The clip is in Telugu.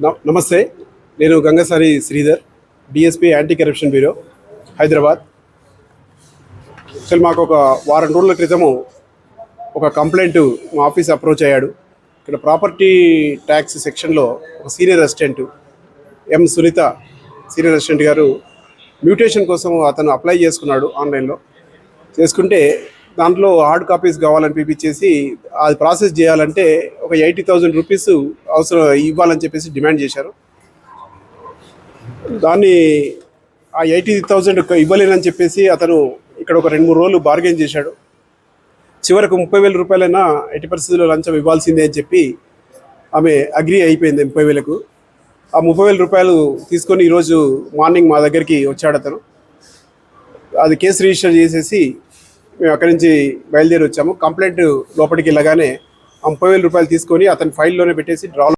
నమస్తే, నేను Gangasari Sridhar, DSP anti corruption bureau, Hyderabad. అసలు మాకు ఒక వారం రోజుల క్రితము ఒక కంప్లైంట్ మా ఆఫీస్ అప్రోచ్ అయ్యాడు. ఇక్కడ ప్రాపర్టీ ట్యాక్స్ సెక్షన్లో ఒక సీనియర్ అసిస్టెంట్ ఎం సునీత సీనియర్ అసిస్టెంట్ గారు మ్యూటేషన్ కోసం అతను అప్లై చేసుకున్నాడు. ఆన్లైన్లో చేసుకుంటే దాంట్లో హార్డ్ కాపీస్ కావాలని పిలిపించేసి అది ప్రాసెస్ చేయాలంటే ఒక 80,000 రూపీస్ అవసరం ఇవ్వాలని చెప్పేసి డిమాండ్ చేశారు. దాన్ని ఆ 80,000 ఇవ్వలేనని చెప్పేసి అతను ఇక్కడ ఒక 2-3 రోజులు బార్గెన్ చేశాడు. చివరకు 30,000 రూపాయలైనా ఎట్టి పరిస్థితుల్లో లంచం ఇవ్వాల్సిందే అని చెప్పి ఆమె అగ్రీ అయిపోయింది 30,000కు. ఆ 30,000 రూపాయలు తీసుకొని ఈరోజు మార్నింగ్ మా దగ్గరికి వచ్చాడు అతను. అది కేసు రిజిస్టర్ చేసేసి మేము అక్కడి నుంచి బయలుదేరి వచ్చాము. కంప్లైంట్ లోపలికి వెళ్ళగానే ఆ 30,000 రూపాయలు తీసుకొని అతని ఫైల్లోనే పెట్టేసి డ్రాలో